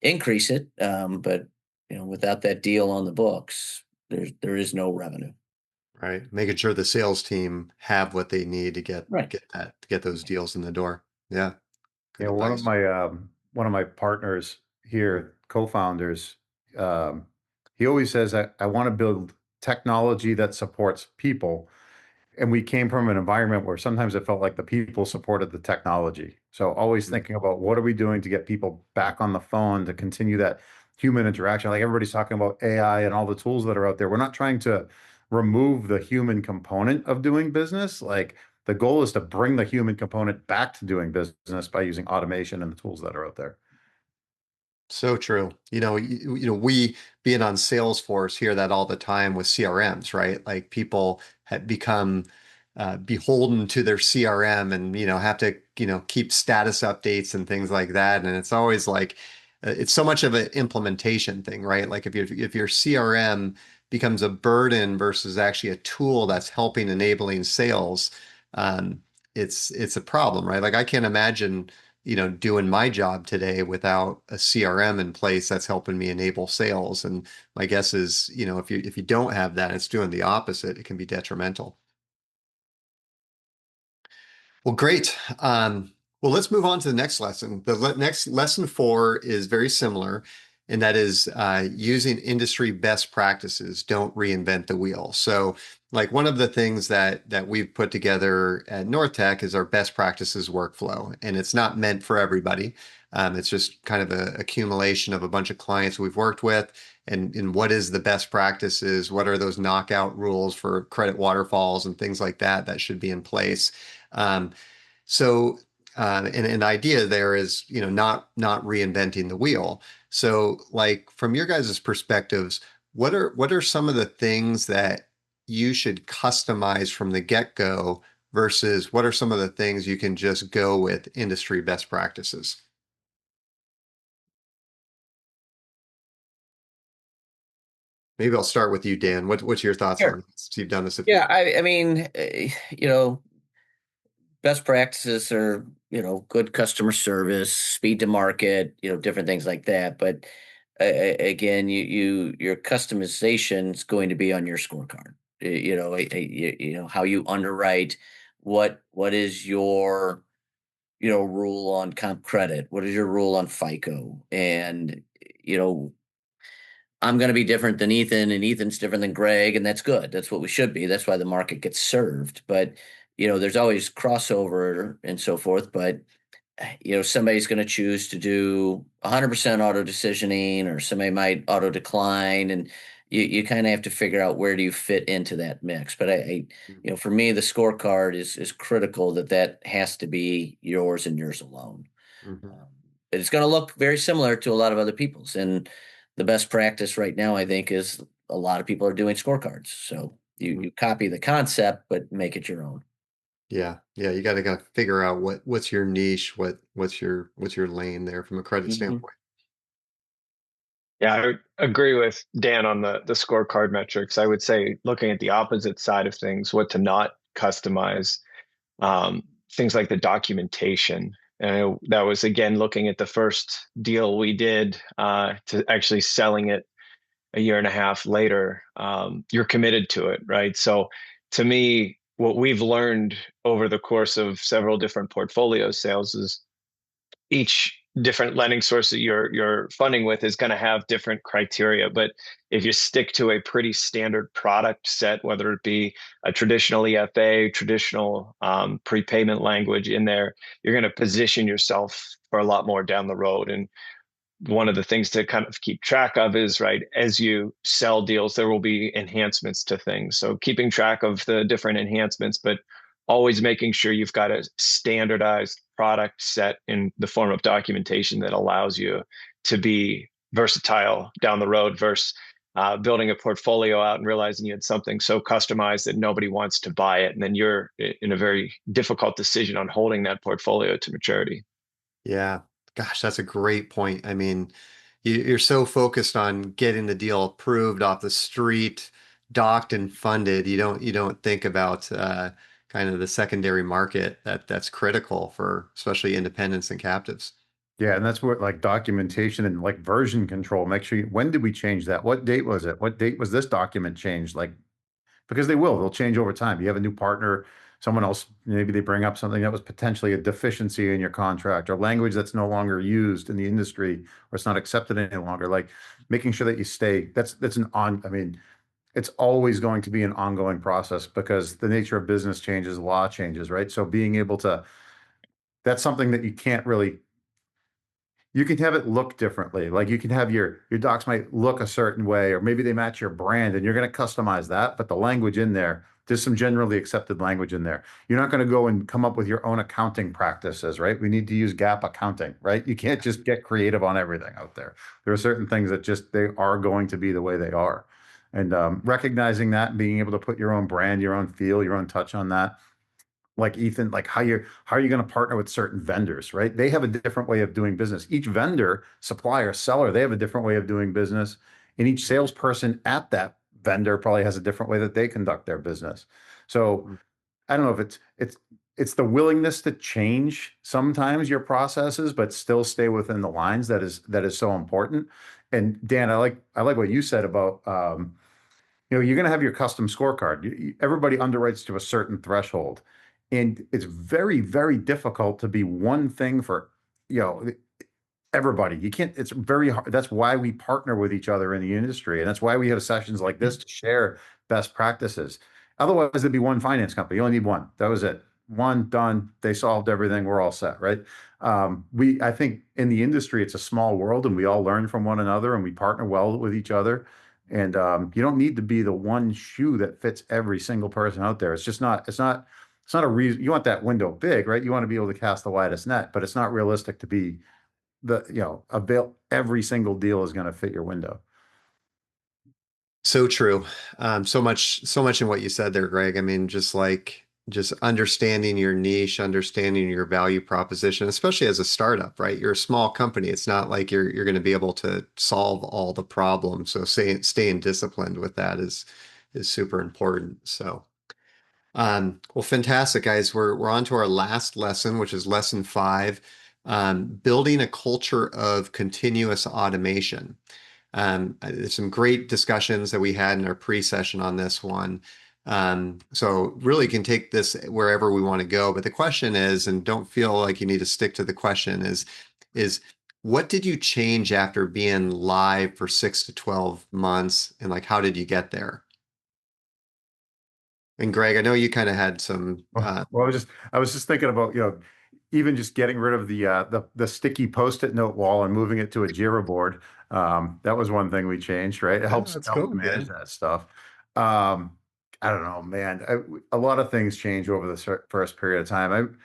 increase it. But without that deal on the books, there is no revenue.
Right. Making sure the sales team have what they need to get
Right.
get those deals in the door. Yeah. Good
One of
advice.
my partners here, co-founders, he always says that I want to build technology that supports people. And we came from an environment where sometimes it felt like the people supported the technology. So always
Mhm.
thinking about what are we doing to get people back on the phone to continue that human interaction. Like everybody's talking about AI and all the tools that are out there. We're not trying to remove the human component of doing business. Like the goal is to bring the human component back to doing business by using automation and the tools that are out there.
So true. We being on Salesforce hear that all the time with CRMs, right? Like people have become beholden to their CRM and, have to, keep status updates and things like that. And it's always like, it's so much of an implementation thing, right? Like if your CRM becomes a burden versus actually a tool that's helping enabling sales, um, it's a problem, right? Like I can't imagine doing my job today without a CRM in place that's helping me enable sales. And my guess is, if you don't have that, it's doing the opposite. It can be detrimental. Well, great. Well, let's move on to the next lesson. The next lesson 4 is very similar, and that is using industry best practices. Don't reinvent the wheel. So, like one of the things that we've put together at Nortech is our best practices workflow, and it's not meant for everybody. It's just kind of an accumulation of a bunch of clients we've worked with, and what is the best practices? What are those knockout rules for credit waterfalls and things like that that should be in place? Um, so And the idea there is, not reinventing the wheel. So, like from your guys' perspectives, what are some of the things that you should customize from the get-go versus what are some of the things you can just go with industry best practices? Maybe I'll start with you, Dan. What's your thoughts
Sure.
on this? You've done this.
Yeah, I mean, best practices are, good customer service, speed to market, different things like that. But again, your customization is going to be on your scorecard. How you underwrite, what is your, rule on comp credit? What is your rule on FICO? And, you know, I'm going to be different than Ethan, and Ethan's different than Greg, and that's good. That's what we should be. That's why the market gets served. But there's always crossover and so forth. But somebody's going to choose to do 100% auto decisioning, or somebody might auto decline, and you kind of have to figure out where do you fit into that mix. But for me, the scorecard is critical. That has to be yours and yours alone.
Mhm.
It's going to look very similar to a lot of other people's, and the best practice right now, I think, is a lot of people are doing scorecards. So you copy the concept, but make it your own.
Yeah, yeah, you got to figure out what's your niche, what's your lane there from a credit
Mhm.
standpoint.
Yeah, I would agree with Dan on the scorecard metrics. I would say looking at the opposite side of things, what to not customize, things like the documentation. And that was again looking at the first deal we did to actually selling it a year and a half later. You're committed to it, right? So to me, what we've learned over the course of several different portfolio sales is each different lending source that you're funding with is going to have different criteria. But if you stick to a pretty standard product set, whether it be a traditional EFA, traditional prepayment language in there, you're going to position yourself for a lot more down the road. And one of the things to kind of keep track of is, right, as you sell deals, there will be enhancements to things. So keeping track of the different enhancements, but always making sure you've got a standardized product set in the form of documentation that allows you to be versatile down the road versus building a portfolio out and realizing you had something so customized that nobody wants to buy it. And then you're in a very difficult decision on holding that portfolio to maturity.
Yeah. Gosh, that's a great point. I mean, you're so focused on getting the deal approved off the street, docked and funded. You don't think about kind of the secondary market that's critical for especially independents and captives.
Yeah, and that's what like documentation and like version control. Make sure when did we change that? What date was it? What date was this document changed? Like, because they'll change over time. You have a new partner, someone else, maybe they bring up something that was potentially a deficiency in your contract or language that's no longer used in the industry or it's not accepted any longer. Like making sure that you stay, I mean, it's always going to be an ongoing process because the nature of business changes, law changes, right? So being able to, that's something that you can't really, you can have it look differently. Like you can have your docs might look a certain way, or maybe they match your brand and you're going to customize that, but the language in there, there's some generally accepted language in there. You're not going to go and come up with your own accounting practices, right? We need to use GAAP accounting, right? You can't just get creative on everything out there. There are certain things that just they are going to be the way they are. And recognizing that and being able to put your own brand, your own feel, your own touch on that, like Ethan, like how are you going to partner with certain vendors, right? They have a different way of doing business. Each vendor, supplier, seller, they have a different way of doing business. And each salesperson at that vendor probably has a different way that they conduct their business. So I don't know if it's the willingness to change sometimes your processes, but still stay within the lines that is so important. And Dan, I like what you said about you're going to have your custom scorecard. Everybody underwrites to a certain threshold. And it's very, very difficult to be one thing for, you know, everybody. You can't, it's very hard. That's why we partner with each other in the industry. And that's why we have sessions like this to share best practices. Otherwise, there'd be one finance company. You only need one. That was it. One done. They solved everything. We're all set, right? I think in the industry, it's a small world and we all learn from one another and we partner well with each other. And you don't need to be the one shoe that fits every single person out there. It's just not, it's not a reason, you want that window big, right? You want to be able to cast the widest net, but it's not realistic to be every single deal is going to fit your window.
So true. So much in what you said there, Greg. I mean, just understanding your niche, understanding your value proposition, especially as a startup, right? You're a small company. It's not like you're going to be able to solve all the problems. So staying disciplined with that is super important. So, well, fantastic, guys. We're on to our last lesson, which is lesson 5, building a culture of continuous automation. There's some great discussions that we had in our pre-session on this one. So really can take this wherever we want to go. But the question is, and don't feel like you need to stick to the question, is what did you change after being live for 6 to 12 months? And like, how did you get there? And Greg, I know you kind of had some,
Well, I was just thinking about, even just getting rid of the sticky Post-it note wall and moving it to a Jira board. That was one thing we changed, right? It helps
that's
help
cool,
manage
man.
that stuff. I don't know, man. A lot of things change over the first period of time. I don't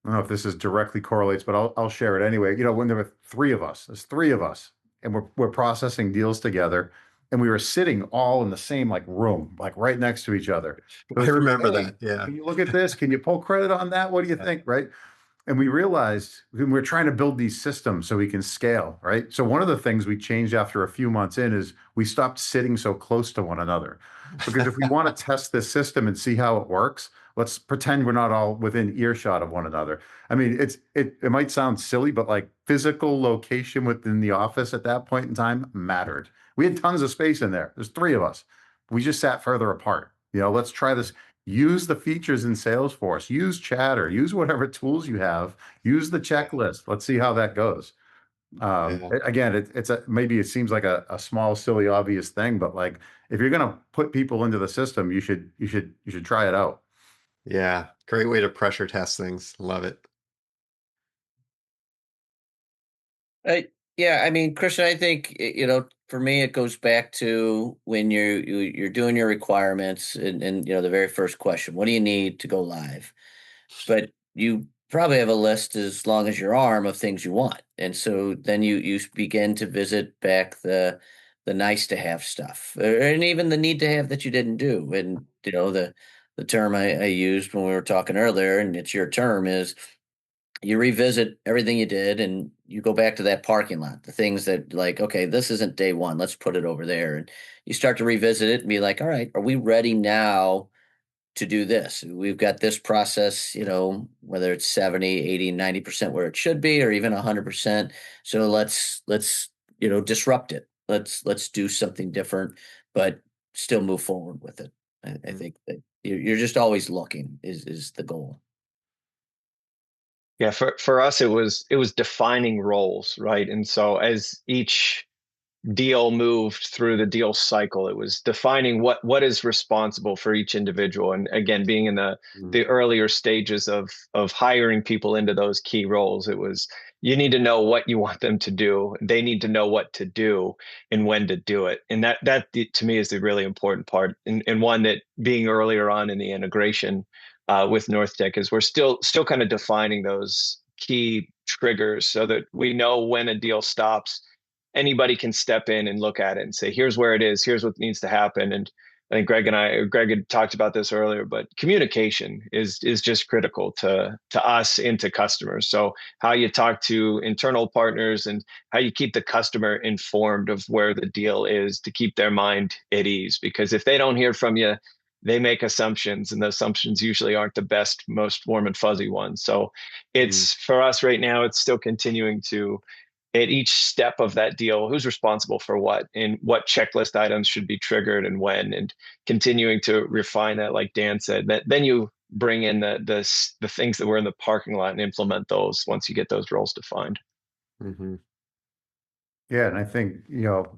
know if this is directly correlates, but I'll share it anyway. When there were 3 of us, there's 3 of us, and we're processing deals together, and we were sitting all in the same like room, like right next to each other.
I remember
Hey,
that. Yeah.
can you look at this? Can you pull credit on that? What do you think? Right. And we realized when we're trying to build these systems so we can scale, right? So one of the things we changed after a few months in is we stopped sitting so close to one another. Because if we want to test this system and see how it works, let's pretend we're not all within earshot of one another. I mean, it might sound silly, but like physical location within the office at that point in time mattered. We had tons of space in there. There's 3 of us. We just sat further apart. Let's try this. Use the features in Salesforce, use Chatter, use whatever tools you have, use the checklist. Let's see how that goes.
Yeah.
Again, maybe it seems like a small, silly, obvious thing, but like if you're going to put people into the system, you should try it out.
Yeah. Great way to pressure test things. Love it.
Yeah, I mean, Christian, I think for me, it goes back to when you're doing your requirements, and the very first question: what do you need to go live? But you probably have a list as long as your arm of things you want, and so then you begin to visit back the nice to have stuff, and even the need to have that you didn't do. And the term I used when we were talking earlier, and it's your term, is you revisit everything you did and you go back to that parking lot, the things that, like, okay, this isn't day one, let's put it over there. And you start to revisit it and be like, all right, are we ready now to do this? We've got this process, whether it's 70, 80, 90% where it should be, or even 100%. So let's disrupt it. Let's do something different, but still move forward with it. I think that you're just always looking is the goal.
Yeah, for us it was defining roles, right? And so as each deal moved through the deal cycle, it was defining what is responsible for each individual. And again, being in the earlier stages of hiring people into those key roles, it was, you need to know what you want them to do. They need to know what to do and when to do it. And that to me is the really important part. And one that, being earlier on in the integration with NorthTech, is we're still kind of defining those key triggers so that we know when a deal stops. Anybody can step in and look at it and say, here's where it is, here's what needs to happen. And I think Greg had talked about this earlier, but communication is just critical to us and to customers. So how you talk to internal partners and how you keep the customer informed of where the deal is to keep their mind at ease. Because if they don't hear from you, they make assumptions, and the assumptions usually aren't the best, most warm and fuzzy ones. So it's, for us right now, it's still continuing to, at each step of that deal, who's responsible for what and what checklist items should be triggered and when, and continuing to refine that, like Dan said. That then you bring in the things that were in the parking lot and implement those once you get those roles defined.
Mm-hmm.
Yeah, and I think,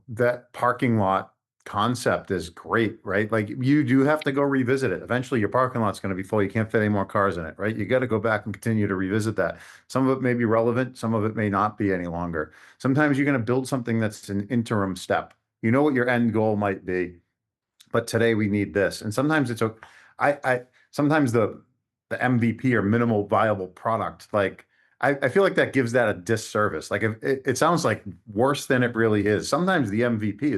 that parking lot concept is great, right? Like you do have to go revisit it. Eventually your parking lot's going to be full. You can't fit any more cars in it, right? You got to go back and continue to revisit that. Some of it may be relevant, some of it may not be any longer. Sometimes you're going to build something that's an interim step. You know what your end goal might be, but today we need this. And sometimes it's okay. Sometimes the MVP or minimal viable product. Like I feel like that gives that a disservice. Like if it sounds like worse than it really is. Sometimes the MVP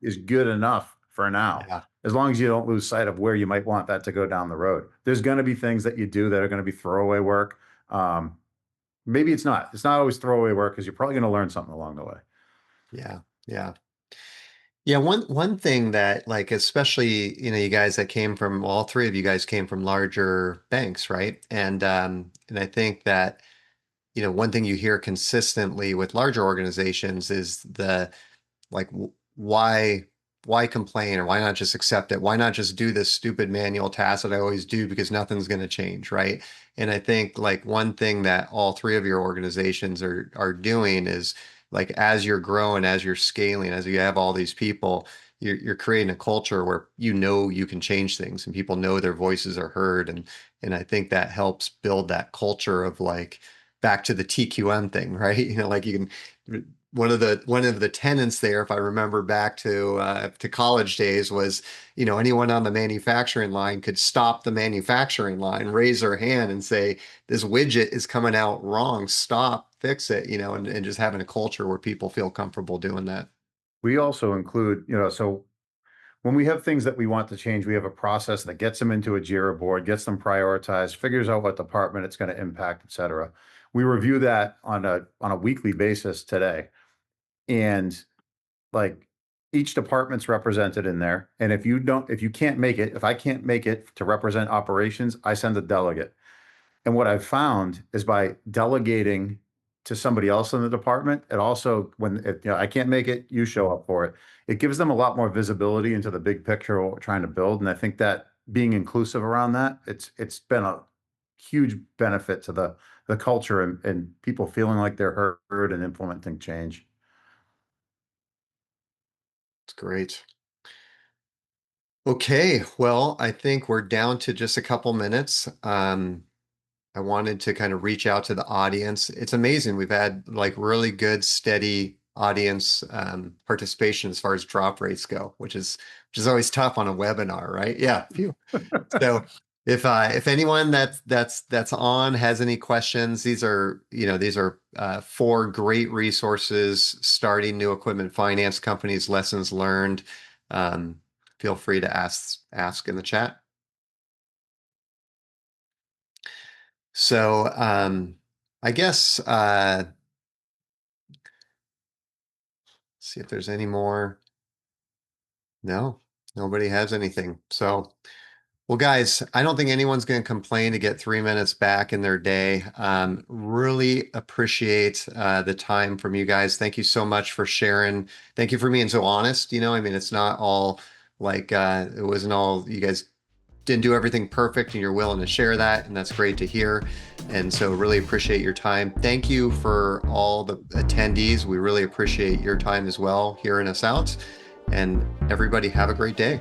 is good enough for now,
Yeah.
as long as you don't lose sight of where you might want that to go down the road. There's going to be things that you do that are going to be throwaway work. Maybe it's not. It's not always throwaway work because you're probably going to learn something along the way.
Yeah. Yeah. Yeah, one thing that like especially, you guys that came from all three of you guys came from larger banks, right? And I think that, one thing you hear consistently with larger organizations is the like why complain or why not just accept it? Why not just do this stupid manual task that I always do because nothing's going to change, right? And I think like one thing that all three of your organizations are doing is like as you're growing, as you're scaling, as you have all these people, you're creating a culture where you can change things and people know their voices are heard. And I think that helps build that culture of like back to the TQM thing, right? Like you can one of the tenets there, if I remember back to college days, was anyone on the manufacturing line could stop the manufacturing line, raise their hand, and say, "This widget is coming out wrong. Stop, fix it." And just having a culture where people feel comfortable doing that.
We also include, so when we have things that we want to change, we have a process that gets them into a Jira board, gets them prioritized, figures out what department it's going to impact, et cetera. We review that on a weekly basis today. And like each department's represented in there. And if you can't make it, if I can't make it to represent operations, I send a delegate. And what I've found is by delegating to somebody else in the department, it also, I can't make it, you show up for it. It gives them a lot more visibility into the big picture of what we're trying to build. And I think that being inclusive around that, it's been a huge benefit to the culture and people feeling like they're heard and implementing change.
It's great. Okay, well, I think we're down to just a couple minutes. I wanted to kind of reach out to the audience. It's amazing. We've had like really good, steady audience participation as far as drop rates go, which is always tough on a webinar, right? Yeah. Phew. So if anyone that's on has any questions, these are 4 great resources: starting new equipment finance companies, lessons learned. Feel free to ask in the chat. So I guess see if there's any more. No, nobody has anything. So, well, guys, I don't think anyone's going to complain to get 3 minutes back in their day. Really appreciate the time from you guys. Thank you so much for sharing. Thank you for being so honest. I mean, it's not all like it wasn't all you guys didn't do everything perfect, and you're willing to share that, and that's great to hear. And so really appreciate your time. Thank you for all the attendees. We really appreciate your time as well, hearing us out. And everybody have a great day.